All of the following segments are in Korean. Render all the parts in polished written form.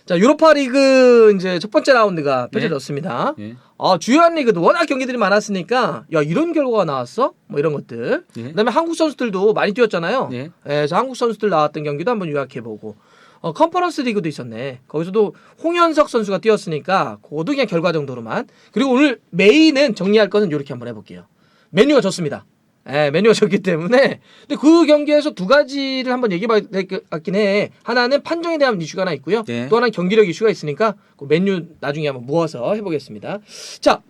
자, 유로파 리그 이제 첫 번째 라운드가 펼쳐졌습니다. 예. 주요한 리그도 워낙 경기들이 많았으니까 야, 이런 결과가 나왔어? 뭐 이런 것들. 예. 그다음에 한국 선수들도 많이 뛰었잖아요. 예. 그래서 한국 선수들 나왔던 경기도 한번 요약해보고 컨퍼런스 리그도 있었네. 거기서도 홍현석 선수가 뛰었으니까 그것도 그냥 결과 정도로만. 그리고 오늘 메인은 정리할 거는 이렇게 한번 해볼게요. 메뉴가 졌습니다. 메뉴가 졌기 때문에. 근데 그 경기에서 두 가지를 한번 얘기해봐야 될 것 같긴 해. 하나는 판정에 대한 이슈가 하나 있고요. 네. 또 하나는 경기력 이슈가 있으니까 그 메뉴 나중에 한번 모아서 해보겠습니다. 자,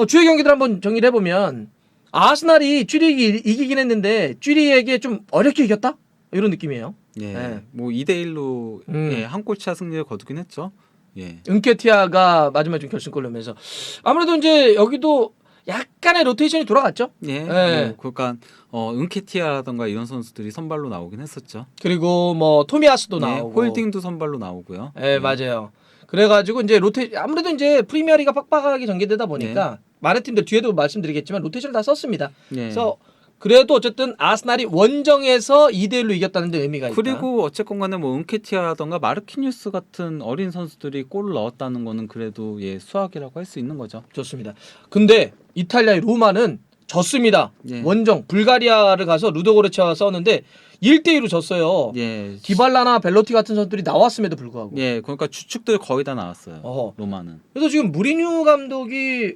주요 경기들 한번 정리를 해보면 아스날이 쥐리기 이기긴 했는데 쥐리에게 좀 어렵게 이겼다? 이런 느낌이에요. 예. 네. 뭐 2대1로 예, 한 골차 승리를 거두긴 했죠. 예. 은케티아가 마지막에 좀 결승골 넣으면서 아무래도 이제 여기도 약간의 로테이션이 돌아갔죠. 예. 네. 뭐 그러니까 은케티아라던가 이런 선수들이 선발로 나오긴 했었죠. 그리고 뭐 토미아스도 네, 나오고 홀딩도 선발로 나오고요. 네, 맞아요. 그래가지고 이제 아무래도 이제 프리미어리가 빡빡하게 전개되다 보니까 많은 팀들 뒤에도 말씀드리겠지만 로테이션을 다 썼습니다. 예. 그래서 그래도 어쨌든 아스날이 원정에서 2대1로 이겼다는 데 의미가 있다. 그리고 어쨌건 간에 뭐 은케티아라던가 마르키뉴스 같은 어린 선수들이 골을 넣었다는 거는 그래도 예, 수학이라고 할 수 있는 거죠. 좋습니다. 근데 이탈리아의 로마는 졌습니다. 예. 원정 불가리아를 가서 루도고레츠와 싸웠는데 1대2로 졌어요. 예. 디발라나 벨로티 같은 선수들이 나왔음에도 불구하고. 예, 그러니까 주축들 거의 다 나왔어요. 어허. 로마는. 그래서 지금 무리뉴 감독이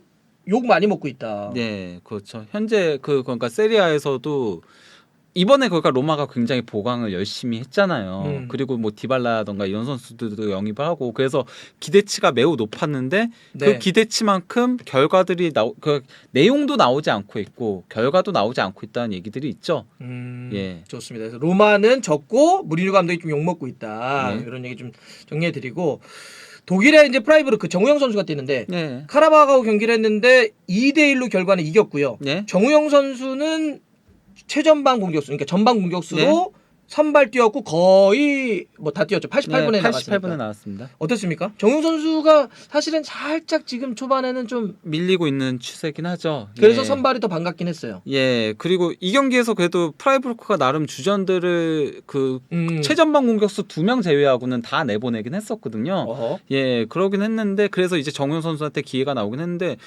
욕 많이 먹고 있다. 네, 그렇죠. 현재 그러니까 세리아에서도 이번에 그러니까 로마가 굉장히 보강을 열심히 했잖아요. 그리고 뭐 디발라던가 이런 선수들도 영입을 하고 그래서 기대치가 매우 높았는데 네. 그 기대치만큼 결과들이 그 내용도 나오지 않고 있고 결과도 나오지 않고 있다는 얘기들이 있죠. 예. 좋습니다. 그래서 로마는 졌고 무리뉴 감독이 좀 욕 먹고 있다. 네. 이런 얘기 좀 정리해드리고 독일의 이제 프라이부르크 정우영 선수가 뛰는데 네. 카라바오하고 경기를 했는데 2대1로 결과는 이겼고요. 네. 정우영 선수는 최전방 공격수, 그러니까 전방 공격수로 네. 선발 뛰었고 거의 뭐 다 뛰었죠. 88분에 네, 나갔으니까. 88분에 나왔습니다. 어땠습니까? 정우영 선수가 사실은 살짝 지금 초반에는 좀 밀리고 있는 추세긴 하죠. 그래서 예. 선발이 더 반갑긴 했어요. 예, 그리고 이 경기에서 그래도 프라이부르크가 나름 주전들을 그 최전방 공격수 2명 제외하고는 다 내보내긴 했었거든요. 어허. 예, 그러긴 했는데 그래서 이제 정우영 선수한테 기회가 나오긴 했는데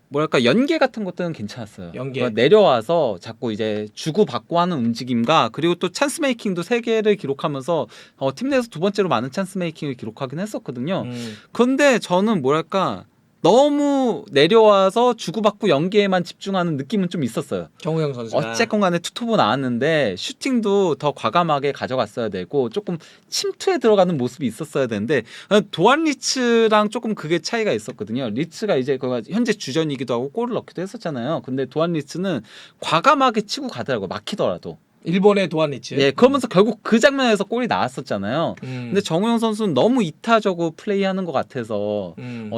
뭐랄까 연계 같은 것들은 괜찮았어요. 연계. 그러니까 내려와서 자꾸 이제 주고 받고 하는 움직임과 그리고 또 찬스 메이킹도 3개를 기록하면서 팀 내에서 두 번째로 많은 찬스 메이킹을 기록하긴 했었거든요. 그런데 저는 뭐랄까 너무 내려와서 주고받고 연계에만 집중하는 느낌은 좀 있었어요. 정우영 선수가 어쨌건 간에 투톱은 나왔는데 슈팅도 더 과감하게 가져갔어야 되고 조금 침투에 들어가는 모습이 있었어야 되는데 도안 리츠랑 조금 그게 차이가 있었거든요. 리츠가 이제 현재 주전이기도 하고 골을 넣기도 했었잖아요. 근데 도안 리츠는 과감하게 치고 가더라고요. 막히더라도. 일본의 도안리츠. 예, 그러면서 결국 그 장면에서 골이 나왔었잖아요. 근데 정우영 선수는 너무 이타적으로 플레이하는 것 같아서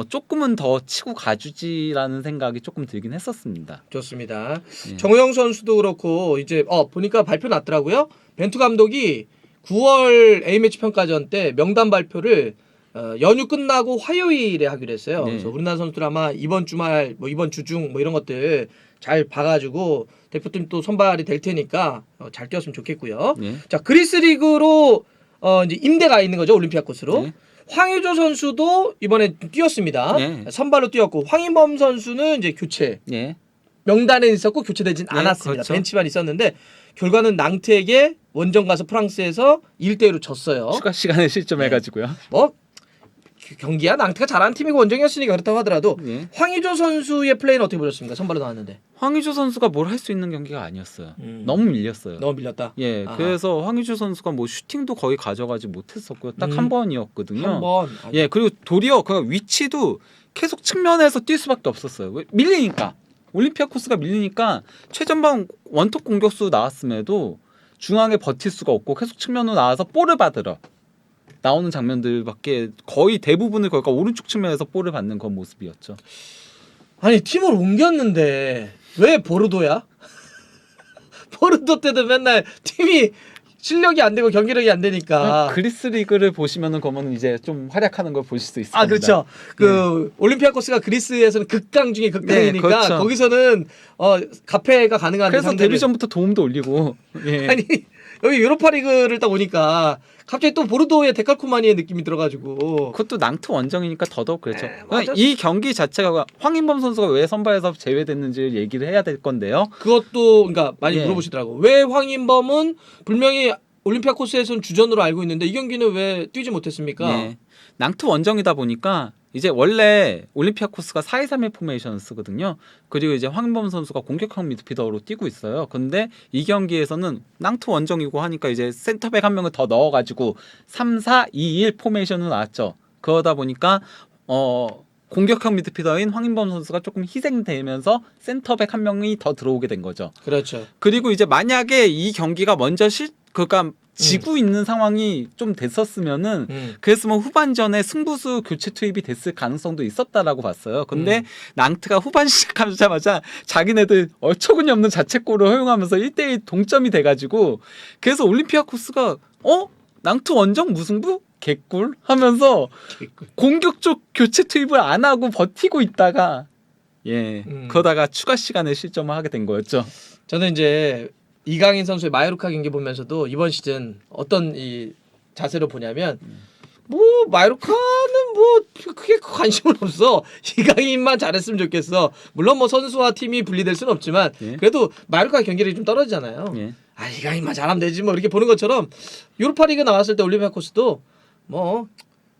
조금은 더 치고 가주지라는 생각이 조금 들긴 했었습니다. 좋습니다. 예. 정우영 선수도 그렇고 이제 보니까 발표 났더라고요. 벤투 감독이 9월 A매치 평가전 때 명단 발표를 연휴 끝나고 화요일에 하기로 했어요. 네. 그래서 우리나라 선수들 아마 이번 주말, 뭐 이번 주중 뭐 이런 것들 잘 봐가지고 대표팀 또 선발이 될 테니까 잘 뛰었으면 좋겠고요. 예. 자, 그리스 리그로 이제 임대가 있는 거죠. 올림피아코스로. 네. 황의조 선수도 이번에 뛰었습니다. 네. 선발로 뛰었고 황인범 선수는 이제 교체. 예. 명단에 있었고 교체되진 네, 않았습니다. 그렇죠. 벤치만 있었는데 결과는 낭트에게 원정 가서 프랑스에서 1대1로 졌어요. 추가 시간에 실점해가지고요. 뭐 경기야 낭트가 잘하는 팀이고 원정이었으니까 그렇다고 하더라도 예. 황의조 선수의 플레이는 어떻게 보셨습니까? 선발로 나왔는데 황의조 선수가 뭘 할 수 있는 경기가 아니었어요. 너무 밀렸어요. 너무 밀렸다. 예, 아하. 그래서 황의조 선수가 뭐 슈팅도 거의 가져가지 못했었고요. 딱 한 번이었거든요. 한번 예, 그리고 도리어 그 위치도 계속 측면에서 뛸 수밖에 없었어요. 왜? 밀리니까 올림피아코스가 밀리니까 최전방 원톱 공격수 나왔음에도 중앙에 버틸 수가 없고 계속 측면으로 나와서 볼을 받으러 나오는 장면들밖에 거의 대부분을 그러니까 오른쪽 측면에서 볼을 받는 그런 모습이었죠. 아니 팀을 옮겼는데 왜 보르도야? 보르도 때도 맨날 팀이 실력이 안 되고 경기력이 안 되니까. 그리스 리그를 보시면은 그러면 이제 좀 활약하는 걸 보실 수 있을 아, 겁니다. 그렇죠. 그 올림피아코스가 그리스에서는 극강 중에 극강이니까 네, 그렇죠. 거기서는 가페가 가능한 그래서 상대를. 데뷔전부터 도움도 올리고 예. 아니 여기 유로파리그를 딱 오니까 갑자기 또 보르도의 데칼코마니의 느낌이 들어가지고 그것도 낭트 원정이니까 더더욱 그렇죠. 네, 그러니까 이 경기 자체가 황인범 선수가 왜 선발에서 제외됐는지 얘기를 해야 될 건데요. 그것도 그러니까 많이 예. 물어보시더라고. 왜 황인범은 분명히 올림피아코스에서는 주전으로 알고 있는데 이 경기는 왜 뛰지 못했습니까? 예. 낭트 원정이다 보니까 이제 원래 올림피아코스가 4-2-3-1 포메이션을 쓰거든요. 그리고 이제 황인범 선수가 공격형 미드필더로 뛰고 있어요. 근데 이 경기에서는 낭트 원정이고 하니까 이제 센터백 한 명을 더 넣어가지고 3-4-2-1 포메이션으로 나왔죠. 그러다 보니까 공격형 미드필더인 황인범 선수가 조금 희생되면서 센터백 한 명이 더 들어오게 된 거죠. 그렇죠. 그리고 이제 만약에 이 경기가 먼저 그러니까 지고 있는 상황이 좀 됐었으면은 그랬으면 후반전에 승부수 교체 투입이 됐을 가능성도 있었다라고 봤어요. 근데 낭트가 후반 시작하자마자 자기네들 어처구니 없는 자책골을 허용하면서 1대1 동점이 돼가지고 그래서 올림피아코스가 낭트 원정 무승부? 개꿀? 하면서 공격적 교체 투입을 안 하고 버티고 있다가 그러다가 추가 시간에 실점을 하게 된 거였죠. 저는 이제 이강인 선수의 마요르카 경기 보면서도 이번 시즌 어떤 이 자세로 보냐면 뭐 마요르카는 뭐 크게 관심은 없어. 이강인만 잘했으면 좋겠어. 물론 뭐 선수와 팀이 분리될 수는 없지만 그래도 마요르카 경기력이 좀 떨어지잖아요. 아 이강인만 잘하면 되지 뭐 이렇게 보는 것처럼 유로파리그 나왔을 때 올림피아코스도 뭐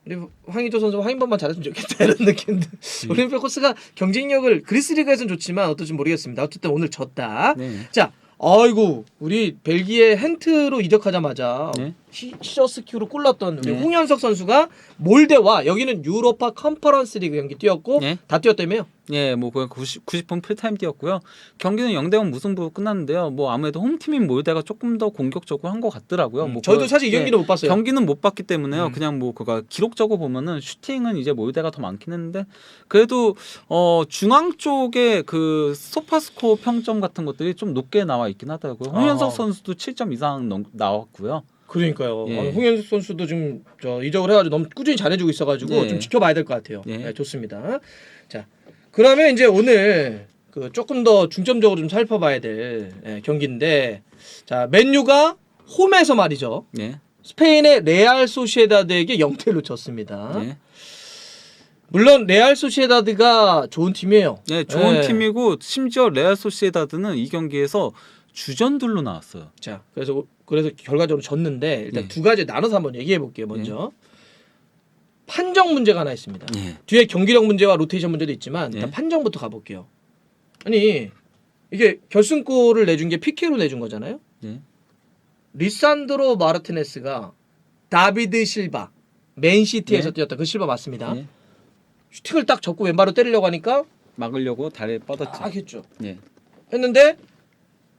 우리 황의조 선수 황인범만 잘했으면 좋겠다 이런 느낌도. 올림피아코스가 경쟁력을 그리스 리그에서는 좋지만 어떨지 모르겠습니다. 어쨌든 오늘 졌다. 자. 아이고 우리 벨기에 hen트로 이적하자마자 히저스큐로 골랐던 우리 홍현석 선수가 몰데와 여기는 유로파 컨퍼런스 리그 경기 뛰었고 다 뛰었다며요? 예, 뭐 그냥 90분 풀타임 뛰었고요. 경기는 0대0 무승부로 끝났는데요. 뭐 아무래도 홈팀인 몰데가 조금 더 공격적으로 한 것 같더라고요. 뭐 저희도 사실 이 경기는 못 봤어요. 경기는 못 봤기 때문에요. 그냥 뭐 그거 기록적으로 보면은 슈팅은 이제 몰데가 더 많긴 했는데 그래도 중앙 쪽에 그 소파스코어 평점 같은 것들이 좀 높게 나와 있긴 하더라고요. 홍현석 선수도 7점 이상 나왔고요. 그러니까요. 홍현석 선수도 지금 이적을 해가지고 너무 꾸준히 잘해주고 있어가지고 좀 지켜봐야 될 것 같아요. 네, 좋습니다. 자, 그러면 이제 오늘 그 조금 더 중점적으로 좀 살펴봐야 될 경기인데, 자 맨유가 홈에서 말이죠. 스페인의 레알 소시에다드에게 0대1로 졌습니다. 물론 레알 소시에다드가 좋은 팀이에요. 네, 좋은 팀이고 심지어 레알 소시에다드는 이 경기에서 주전들로 나왔어요. 자, 그래서 결과적으로 졌는데 일단 두 가지 나눠서 한번 얘기해 볼게요. 먼저 판정 문제가 하나 있습니다. 뒤에 경기력 문제와 로테이션 문제도 있지만 일단 판정부터 가볼게요. 아니 이게 결승골을 내준 게 피케로 내준 거잖아요. 리산드로 마르티네스가 다비드 실바 맨시티에서 뛰었던 그 실바 맞습니다. 슈팅을 딱 접고 왼발로 때리려고 하니까 막으려고 다리에 뻗었죠. 했죠. 했는데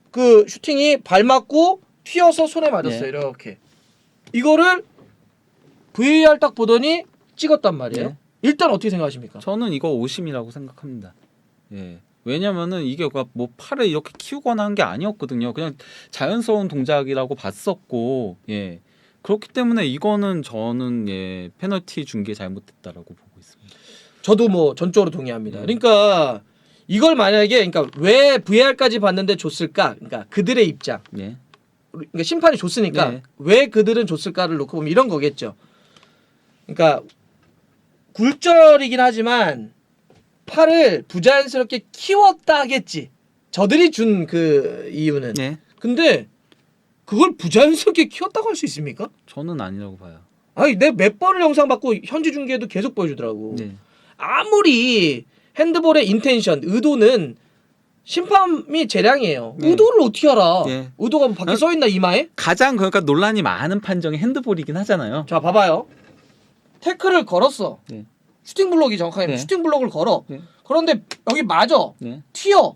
그 슈팅이 발 맞고 튀어서 손에 맞았어요. 이렇게 이거를 VAR 딱 보더니 찍었단 말이에요. 일단 어떻게 생각하십니까? 저는 이거 오심이라고 생각합니다. 왜냐면은 이게 뭐 팔을 이렇게 키우거나 한 게 아니었거든요. 그냥 자연스러운 동작이라고 봤었고, 그렇기 때문에 이거는 저는 페널티 준 게 잘못됐다라고 보고 있습니다. 저도 뭐 전적으로 동의합니다. 그러니까 이걸 만약에 왜 VAR까지 봤는데 줬을까? 그러니까 그들의 입장. 그러니까 심판이 줬으니까 왜 그들은 줬을까를 놓고 보면 이런 거겠죠. 그러니까 굴절이긴 하지만 팔을 부자연스럽게 키웠다 하겠지. 저들이 준 그 이유는. 근데 그걸 부자연스럽게 키웠다고 할 수 있습니까? 저는 아니라고 봐요. 아니 내가 몇 번을 영상 받고 현지 중계도 계속 보여주더라고. 아무리 핸드볼의 인텐션, 의도는 심판이 재량이에요. 의도를 어떻게 알아? 의도가 뭐 밖에 써있나 이마에? 가장 그러니까 논란이 많은 판정이 핸드볼이긴 하잖아요. 자 봐봐요. 태클을 걸었어. 슈팅 블록이 정확하게 슈팅 블록을 걸어. 그런데 여기 맞아. 튀어.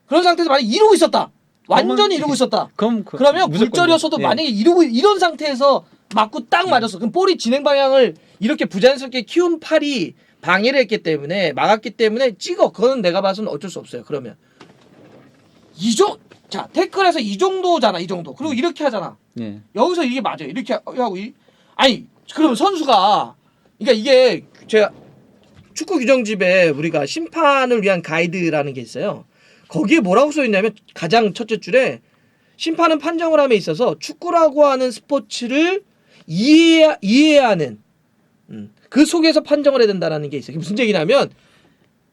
그런 상태에서 만약에 이러고 있었다. 완전히 이러고 있었다. 그러면 굴절이었어도 만약에 이런 상태에서 맞고 딱 맞았어. 그럼 볼이 진행 방향을 이렇게 부자연스럽게 키운 팔이 방해를 했기 때문에 막았기 때문에 찍어. 그거는 내가 봐서는 어쩔 수 없어요. 그러면 자 태클에서 이 정도잖아. 이 정도. 그리고 이렇게 하잖아. 여기서 이게 맞아요. 이렇게 하고 아니 그러면 선수가 그러니까 이게 제가 축구 규정집에 우리가 심판을 위한 가이드라는 게 있어요. 거기에 뭐라고 써 있냐면 가장 첫째 줄에 심판은 판정을 함에 있어서 축구라고 하는 스포츠를 이해해야 하는 그 속에서 판정을 해야 된다는 게 있어요. 이게 무슨 얘기냐면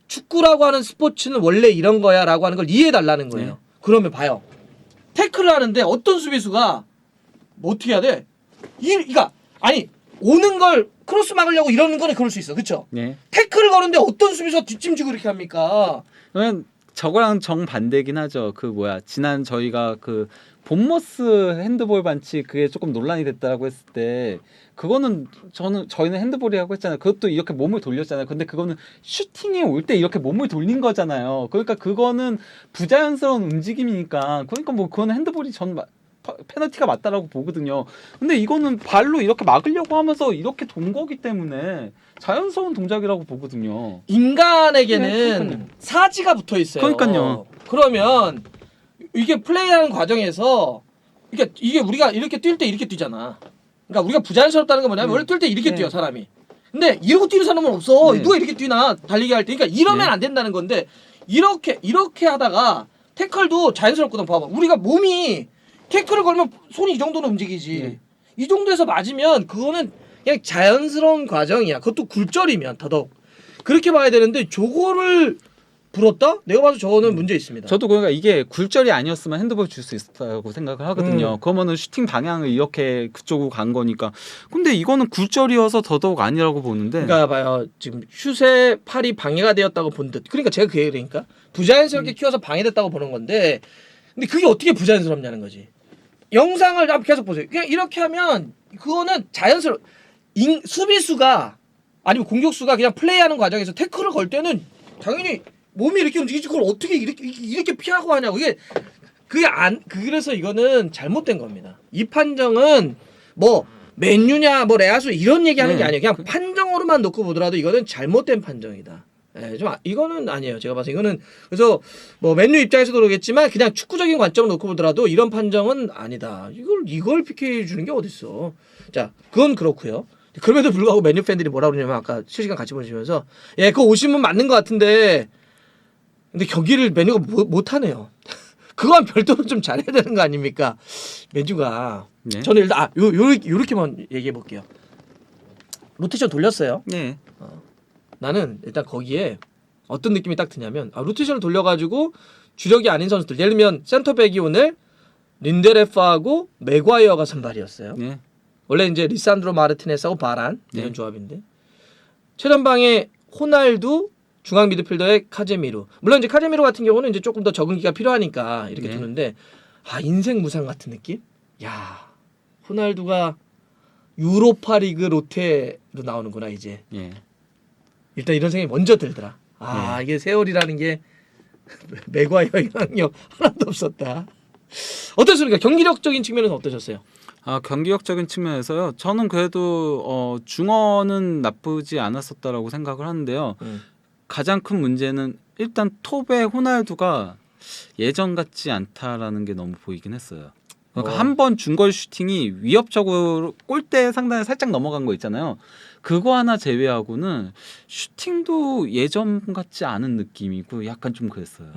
축구라고 하는 스포츠는 원래 이런 거야라고 하는 걸 이해해달라는 거예요. 네. 그러면 봐요. 태클을 하는데 어떤 수비수가 뭐 어떻게 해야 돼? 그러니까 아니 오는 걸 크로스 막으려고 이러는 거는 그럴 수 있어, 그렇죠? 네. 태클을 거는데 어떤 수비수가 뒷짐지고 이렇게 합니까? 그러면 저거랑 정 반대긴 하죠. 그 뭐야 지난 저희가 그 본머스 핸드볼 반칙 그게 조금 논란이 됐다고 했을 때 그거는 저희는 핸드볼이라고 했잖아요. 그것도 이렇게 몸을 돌렸잖아요. 근데 그거는 슈팅이 올 때 이렇게 몸을 돌린 거잖아요. 그러니까 그거는 부자연스러운 움직임이니까 그러니까 뭐 그거는 핸드볼이 페널티가 맞다라고 보거든요. 근데 이거는 발로 이렇게 막으려고 하면서 이렇게 돈 거기 때문에 자연스러운 동작이라고 보거든요. 인간에게는 네, 그러니까요. 사지가 붙어 있어요. 그러니까요. 그러면 이게 플레이하는 과정에서 이게 우리가 이렇게 뛸 때 이렇게 뛰잖아. 그러니까 우리가 부자연스럽다는 건 뭐냐면 원래 뛸 때 이렇게 네. 뛰어 사람이. 근데 이러고 뛰는 사람은 없어. 네. 누가 이렇게 뛰나 달리기 할 때. 그러니까 이러면 네. 안 된다는 건데 이렇게 하다가 태클도 자연스럽거든. 봐봐. 우리가 몸이 태클을 걸면 손이 이 정도는 움직이지. 네. 이 정도에서 맞으면 그거는 그냥 자연스러운 과정이야. 그것도 굴절이면 더더욱 그렇게 봐야 되는데 저거를 불었다? 내가 봐서 저거는 문제 있습니다. 저도 그러니까 이게 굴절이 아니었으면 핸드볼 줄 수 있다고 생각을 하거든요. 그러면은 슈팅 방향을 이렇게 그쪽으로 간 거니까. 근데 이거는 굴절이어서 더더욱 아니라고 보는데. 그러니까 봐요. 지금 슛의 팔이 방해가 되었다고 본 듯. 그러니까 제가 그 얘기니까 부자연스럽게 키워서 방해됐다고 보는 건데, 근데 그게 어떻게 부자연스럽냐는 거지. 영상을 한번 계속 보세요. 그냥 이렇게 하면 그거는 자연스러워. 수비수가 아니면 공격수가 그냥 플레이하는 과정에서 태클을 걸 때는 당연히 몸이 이렇게 움직이지 그걸 어떻게 이렇게 피하고 하냐고. 그래서 이거는 잘못된 겁니다. 이 판정은 뭐 맨유냐 뭐 레아수 이런 얘기하는 네. 게 아니에요. 그냥 판정으로만 놓고 보더라도 이거는 잘못된 판정이다. 예, 이거는 아니에요. 제가 봐서 이거는 그래서 뭐 맨유 입장에서도 그러겠지만 그냥 축구적인 관점을 놓고 보더라도 이런 판정은 아니다. 이걸 PK 주는 게 어딨어. 자, 그건 그렇고요. 그럼에도 불구하고 맨유 팬들이 뭐라 그러냐면 아까 실시간 같이 보시면서 그거 오시면 맞는 것 같은데 근데 경기를 맨유가 못하네요. 그건 별도로 좀 잘해야 되는 거 아닙니까? 맨유가 네. 저는 일단 요렇게만 얘기해 볼게요. 로테이션 돌렸어요. 네. 나는 일단 거기에 어떤 느낌이 딱 드냐면 로테이션을 돌려가지고 주력이 아닌 선수들 예를 들면 센터백이 오늘 린데레프하고 맥과이어가 선발이었어요. 네. 원래 이제 리산드로 마르티네스하고 바란 이런 네. 조합인데 최전방에 호날두 중앙 미드필더의 카제미루. 물론 이제 카제미루 같은 경우는 이제 조금 더 적응기가 필요하니까 이렇게 네. 두는데 인생 무상 같은 느낌? 야, 호날두가 유로파리그 로테로 나오는구나 이제. 예. 일단 이런 생각이 먼저 들더라. 네. 이게 세월이라는 게 맥과이어 영향력 하나도 없었다. 어떻습니까? 경기력적인 측면에서 어떠셨어요? 경기력적인 측면에서요. 저는 그래도 중원은 나쁘지 않았었다라고 생각을 하는데요. 가장 큰 문제는 일단 톱의 호날두가 예전 같지 않다라는 게 너무 보이긴 했어요. 그러니까 한 번 중거리 슈팅이 위협적으로 골대 상단에 살짝 넘어간 거 있잖아요. 그거 하나 제외하고는 슈팅도 예전 같지 않은 느낌이고 약간 좀 그랬어요.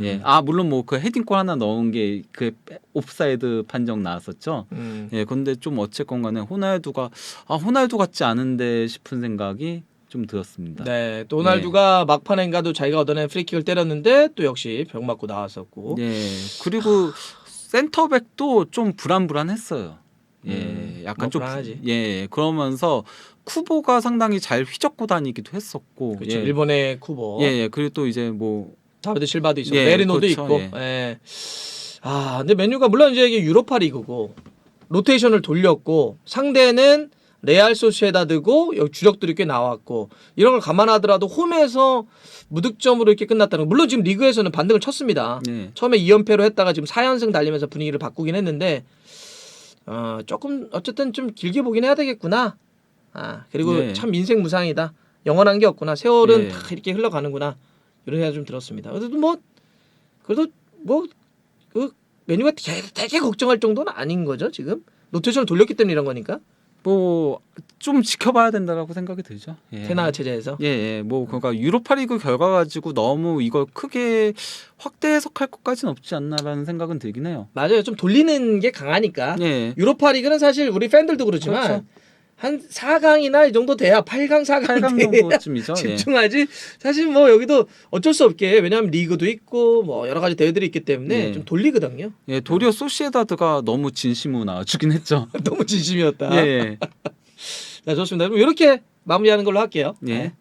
예. 물론 뭐 그 헤딩골 하나 넣은 게 그 옵사이드 판정 나왔었죠. 예. 근데 좀 어쨌건 간에 호날두 같지 않은데 싶은 생각이 좀 들었습니다. 네, 또 호날두가 막판엔가도 자기가 얻어낸 프리킥을 때렸는데 또 역시 벽 맞고 나왔었고. 예. 그리고 센터백도 좀 불안불안했어요. 예. 약간 좀 불안하지. 예. 그러면서 쿠보가 상당히 잘 휘젓고 다니기도 했었고. 그렇죠. 예. 일본의 쿠보. 예. 그리고 또 이제 뭐 다비드 실바도 있었고 예, 메리노도 그렇죠. 있고. 예. 예. 근데 맨유가 물론 이제 이게 유로파 리그고 로테이션을 돌렸고 상대는 레알 소시에다드고 여기 주력들이 꽤 나왔고 이런 걸 감안하더라도 홈에서 무득점으로 이렇게 끝났다는 거. 물론 지금 리그에서는 반등을 쳤습니다. 예. 처음에 2연패로 했다가 지금 4연승 달리면서 분위기를 바꾸긴 했는데 조금 어쨌든 좀 길게 보긴 해야 되겠구나. 그리고 예. 참 인생 무상이다. 영원한 게 없구나. 세월은 예. 다 이렇게 흘러가는구나. 이런 생각이 좀 들었습니다. 그래도 그 메뉴가 되게 걱정할 정도는 아닌 거죠 지금. 로테이션을 돌렸기 때문에 이런 거니까. 뭐 좀 지켜봐야 된다라고 생각이 들죠. 예. 테나 체제에서. 예, 예. 뭐 그러니까 유로파리그 결과 가지고 너무 이걸 크게 확대 해석할 것까지는 없지 않나라는 생각은 들긴 해요. 맞아요. 좀 돌리는 게 강하니까. 예. 유로파 리그는 사실 우리 팬들도 그렇지만 그렇죠. 한 4강이나 이 정도 돼야 8강, 4강 8강 돼야 정도쯤이죠. 예. 집중하지. 사실 뭐 여기도 어쩔 수 없게 왜냐하면 리그도 있고 뭐 여러 가지 대회들이 있기 때문에 예. 좀 돌리거든요. 예, 도리어 소시에다드가 너무 진심으로 나와주긴 했죠. 너무 진심이었다. 예, 자, 좋습니다. 그럼 이렇게 마무리하는 걸로 할게요. 예.